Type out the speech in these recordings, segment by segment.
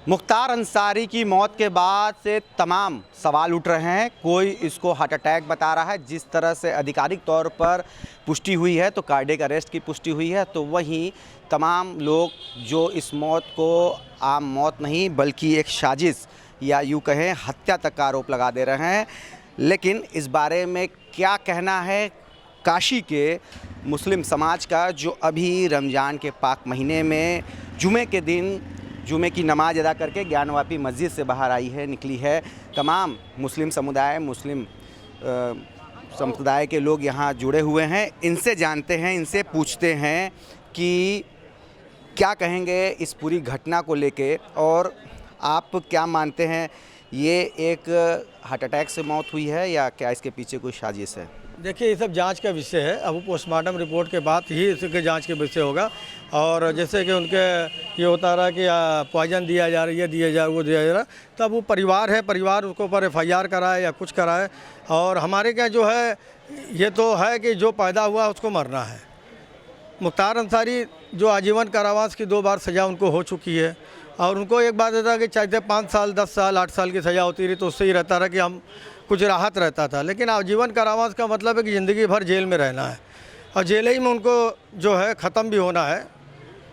मुख्तार अंसारी की मौत के बाद से तमाम सवाल उठ रहे हैं। कोई इसको हार्ट अटैक बता रहा है, जिस तरह से आधिकारिक तौर पर पुष्टि हुई है तो कार्डियक अरेस्ट की पुष्टि हुई है, तो वहीं तमाम लोग जो इस मौत को आम मौत नहीं बल्कि एक साजिश या यूँ कहें हत्या तक का आरोप लगा दे रहे हैं। लेकिन इस बारे में क्या कहना है काशी के मुस्लिम समाज का, जो अभी रमज़ान के पाक महीने में जुमे के दिन जुमे की नमाज़ अदा करके ज्ञानवापी मस्जिद से बाहर आई है, निकली है। तमाम मुस्लिम समुदाय के लोग यहाँ जुड़े हुए हैं। इनसे जानते हैं, इनसे पूछते हैं कि क्या कहेंगे इस पूरी घटना को लेके, और आप क्या मानते हैं, ये एक हार्ट अटैक से मौत हुई है या क्या इसके पीछे कोई साजिश है? देखिए, ये सब जांच का विषय है। अब वो पोस्टमार्टम रिपोर्ट के बाद ही इसके जांच के विषय होगा। और जैसे कि उनके ये होता रहा कि पॉइजन दिया जा रहा है, ये दिया जा रहा, वो दिया जा रहा, तब वो परिवार है, परिवार उसके ऊपर FIR कराए या कुछ कराए। और हमारे क्या जो है, ये तो है कि जो पैदा हुआ उसको मरना है। मुख्तार अंसारी जो आजीवन कारावास की 2 बार सज़ा उनको हो चुकी है, और उनको एक बात रहता कि चाहे 5 साल 10 साल 8 साल की सज़ा होती रही तो उससे ही रहता रहा कि हम कुछ राहत रहता था। लेकिन आजीवन कारावास का मतलब है कि ज़िंदगी भर जेल में रहना है, और जेल ही में उनको जो है ख़त्म भी होना है,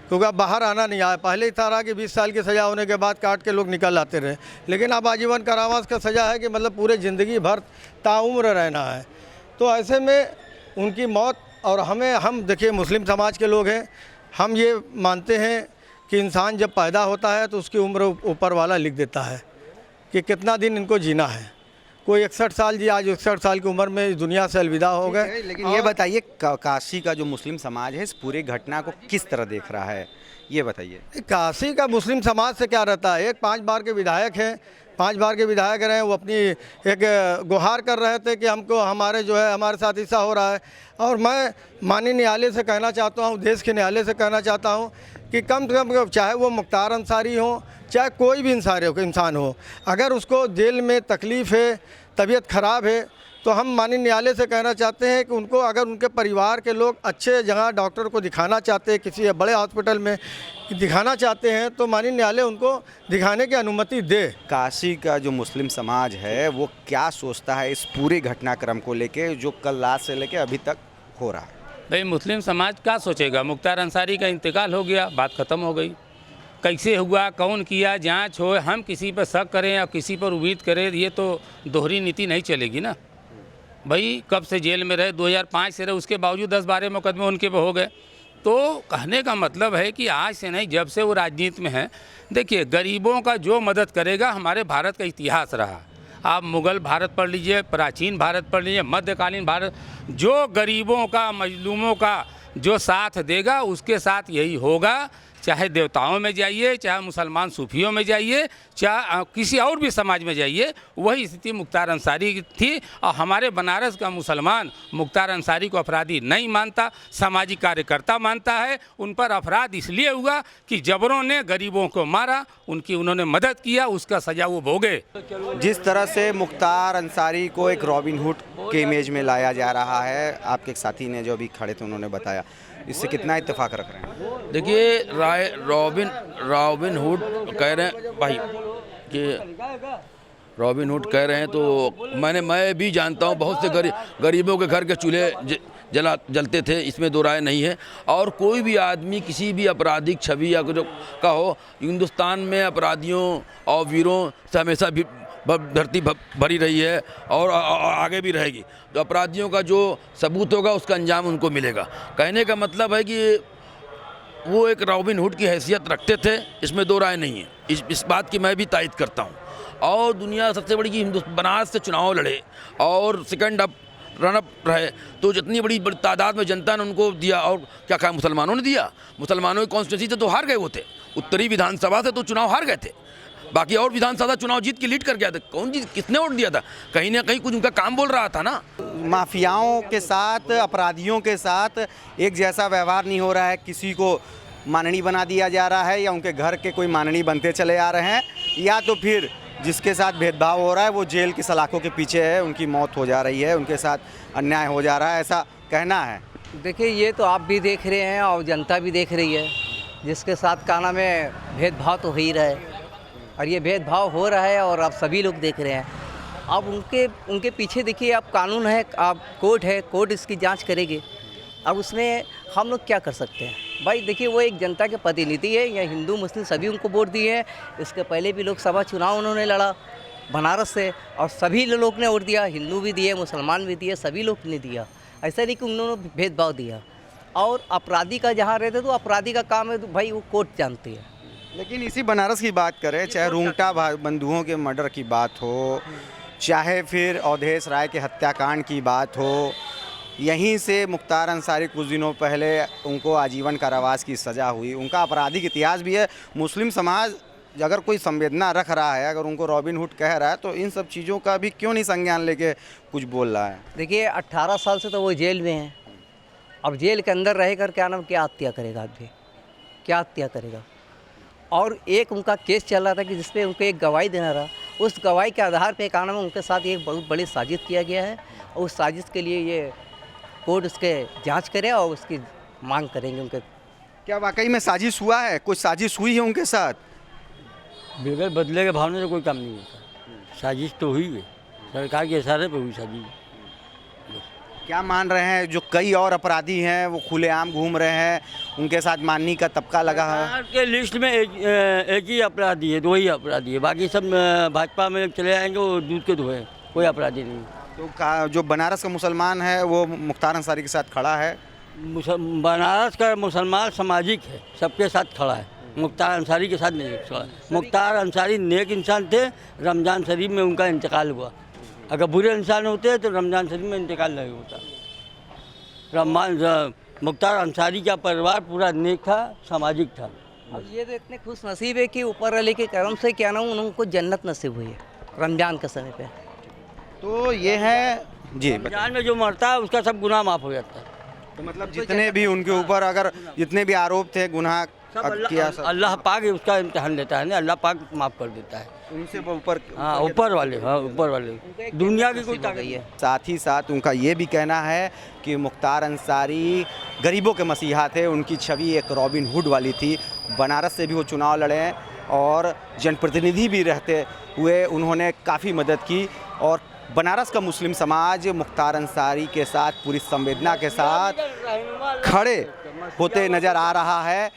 क्योंकि अब बाहर आना नहीं आया। पहले ही था रहा कि 20 साल की सज़ा होने के बाद काट के लोग निकल आते रहे, लेकिन अब आजीवन कारावास का सज़ा है कि मतलब पूरे ज़िंदगी भर ताउम्र रहना है। तो ऐसे में उनकी मौत, और हम देखिए मुस्लिम समाज के लोग हैं, हम ये मानते हैं कि इंसान जब पैदा होता है तो उसकी उम्र ऊपर वाला लिख देता है कि कितना दिन इनको जीना है। कोई 61 साल जी, आज 61 साल की उम्र में इस दुनिया से अलविदा हो गए। लेकिन ये बताइए काशी का जो मुस्लिम समाज है इस पूरी घटना को किस तरह देख रहा है, ये बताइए। काशी का मुस्लिम समाज से क्या रहता है, एक 5 बार के विधायक हैं, 5 बार के विधायक रहे, वो अपनी एक गुहार कर रहे थे कि हमको हमारे जो है हमारे साथ ऐसा हो रहा है। और मैं माननीय न्यायालय से कहना चाहता हूँ, देश के न्यायालय से कहना चाहता हूँ कि कम से कम चाहे वो मुख्तार अंसारी हो, चाहे कोई भी इंसान हो, अगर उसको जेल में तकलीफ़ है, तबीयत ख़राब है, तो हम माननीय न्यायालय से कहना चाहते हैं कि उनको, अगर उनके परिवार के लोग अच्छे जगह डॉक्टर को दिखाना चाहते हैं, किसी बड़े हॉस्पिटल में दिखाना चाहते हैं, तो माननीय न्यायालय उनको दिखाने की अनुमति दे। काशी का जो मुस्लिम समाज है वो क्या सोचता है इस पूरे घटनाक्रम को लेके, जो कल रात से लेके अभी तक हो रहा है? भाई, मुस्लिम समाज क्या सोचेगा? मुख्तार अंसारी का इंतकाल हो गया, बात ख़त्म हो गई। कैसे हुआ, कौन किया, जांच हो, हम किसी पर शक करें या किसी पर उम्मीद करें, ये तो दोहरी नीति नहीं चलेगी ना। भाई, कब से जेल में रहे, 2005 से रहे, उसके बावजूद 10-12 मुकदमे उनके पे हो गए। तो कहने का मतलब है कि आज से नहीं, जब से वो राजनीति में है, देखिए गरीबों का जो मदद करेगा, हमारे भारत का इतिहास रहा। आप मुग़ल भारत पढ़ लीजिए, प्राचीन भारत पढ़ लीजिए, मध्यकालीन भारत, जो गरीबों का, मजलूमों का जो साथ देगा उसके साथ यही होगा। चाहे देवताओं में जाइए, चाहे मुसलमान सूफियों में जाइए, चाहे किसी और भी समाज में जाइए, वही स्थिति मुख्तार अंसारी की थी। और हमारे बनारस का मुसलमान मुख्तार अंसारी को अपराधी नहीं मानता, सामाजिक कार्यकर्ता मानता है। उन पर अपराध इसलिए हुआ कि जबरों ने गरीबों को मारा, उन्होंने मदद किया, उसका सजा वो भोगे। जिस तरह से मुख्तार अंसारी को एक रॉबिन हुड के इमेज में लाया जा रहा है, आपके एक साथी ने जो अभी खड़े थे उन्होंने बताया, इससे कितना इत्तेफाक रख रहे हैं? देखिए, रॉबिन हुड कह रहे हैं भाई कि रॉबिन हुड कह रहे हैं, तो मैं भी जानता हूँ बहुत से गरीबों के घर के चूल्हे जलते थे, इसमें दो राय नहीं है। और कोई भी आदमी किसी भी आपराधिक छवि या जो का हो, हिंदुस्तान में अपराधियों और वीरों से हमेशा भी धरती भरी रही है और आगे भी रहेगी। तो अपराधियों का जो सबूत होगा उसका अंजाम उनको मिलेगा। कहने का मतलब है कि वो एक रॉबिन हुड की हैसियत रखते थे, इसमें दो राय नहीं है। इस बात की मैं भी तायद करता हूँ। और दुनिया सबसे बड़ी कि बनारस से चुनाव लड़े और सेकंड रनअप रहे, तो जितनी बड़ी तादाद में जनता ने उनको दिया, और क्या कहा, मुसलमानों ने दिया। मुसलमानों की कॉन्स्टिट्यूंसी से तो हार गए वो थे, उत्तरी विधानसभा से तो चुनाव हार गए थे, बाकी और विधानसभा चुनाव जीत के लीड कर गया था। कौन जीत, किसने वोट दिया था? कहीं ना कहीं कुछ उनका काम बोल रहा था ना। माफियाओं के साथ, अपराधियों के साथ एक जैसा व्यवहार नहीं हो रहा है। किसी को माननी बना दिया जा रहा है, या उनके घर के कोई माननी बनते चले आ रहे हैं, या तो फिर जिसके साथ भेदभाव हो रहा है वो जेल की सलाखों के पीछे है, उनकी मौत हो जा रही है, उनके साथ अन्याय हो जा रहा है, ऐसा कहना है। देखिए, ये तो आप भी देख रहे हैं और जनता भी देख रही है, जिसके साथ क्या नाम है, भेदभाव तो हो ही रहा है। और ये भेदभाव हो रहा है और आप सभी लोग देख रहे हैं। अब उनके पीछे देखिए, अब कानून है, अब कोर्ट है, कोर्ट इसकी जांच करेगी। अब उसमें हम लोग क्या कर सकते हैं भाई? देखिए, वो एक जनता के प्रतिनिधि है, या हिंदू मुस्लिम सभी उनको वोट दिए हैं। इसके पहले भी लोकसभा चुनाव उन्होंने लड़ा बनारस से, और सभी लोग ने वोट दिया, हिंदू भी दिए, मुसलमान भी दिए, सभी लोग ने दिया। ऐसा नहीं कि उन्होंने भेदभाव दिया। और अपराधी का जहाँ रहते तो अपराधी का काम है, तो भाई वो कोर्ट जानती है। लेकिन इसी बनारस की बात करें, चाहे रूंगटा बंधुओं के मर्डर की बात हो, चाहे फिर अवधेश राय के हत्याकांड की बात हो, यहीं से मुख्तार अंसारी कुछ दिनों पहले उनको आजीवन कारावास की सज़ा हुई। उनका आपराधिक इतिहास भी है। मुस्लिम समाज अगर कोई संवेदना रख रहा है, अगर उनको रॉबिन हुड कह रहा है, तो इन सब चीज़ों का भी क्यों नहीं संज्ञान लेके कुछ बोल रहा है? देखिए, 18 साल से तो वो जेल में है। अब जेल के अंदर रह कर क्या नाम, क्या हत्या करेगा आदमी, क्या हत्या करेगा? और एक उनका केस चल रहा था कि जिसपे उनको एक गवाही देना रहा, उस गवाही के आधार पे क्या नाम है, उनके साथ एक बहुत बड़ी साजिश किया गया है। और उस साजिश के लिए ये कोर्ट उसके जांच करे और उसकी मांग करेंगे उनके। क्या वाकई में साजिश हुआ है? कुछ साजिश हुई है उनके साथ? बगैर बदले के भावना से कोई काम नहीं होता। साजिश तो हुई है, सरकार के इशारे पे हुई साजिश। क्या मान रहे हैं जो कई और अपराधी हैं वो खुलेआम घूम रहे हैं, उनके साथ माननी का तबका लगा है? सरकार के लिस्ट में एक ही अपराधी है, दो ही अपराधी है, बाकी सब भाजपा में चले आएंगे, वो दूध के धोए, कोई अपराधी नहीं। तो जो बनारस का मुसलमान है वो मुख्तार अंसारी के साथ खड़ा है। बनारस का मुसलमान सामाजिक है, सबके साथ खड़ा है, मुख्तार अंसारी के साथ नहीं खड़ा। मुख्तार अंसारी नेक इंसान थे, रमज़ान शरीफ में उनका इंतकाल हुआ। अगर बुरे इंसान होते तो रमज़ान शरीफ में इंतकाल नहीं होता। मुख्तार अंसारी का परिवार पूरा नेक था, सामाजिक था। अब ये तो इतने खुश नसीब है कि ऊपर वाले के करम से क्या नाम उनको जन्नत नसीब हुई है रमज़ान के समय पे। तो ये है जी, रमज़ान में जो मरता है उसका सब गुनाह माफ़ हो जाता है। तो मतलब जितने भी उनके ऊपर अगर जितने भी आरोप थे, गुनाह किया, सब अल्लाह पाक उसका इम्तिहान लेता है ना, अल्लाह पाक माफ़ कर देता है। उनसे ऊपर, हाँ, ऊपर वाले दुनिया की कोई ताकत है। साथ ही साथ उनका ये भी कहना है कि मुख्तार अंसारी गरीबों के मसीहा थे, उनकी छवि एक रॉबिन हुड वाली थी। बनारस से भी वो चुनाव लड़े और जनप्रतिनिधि भी रहते हुए उन्होंने काफ़ी मदद की। और बनारस का मुस्लिम समाज मुख्तार अंसारी के साथ पूरी संवेदना के साथ खड़े होते नज़र आ रहा है।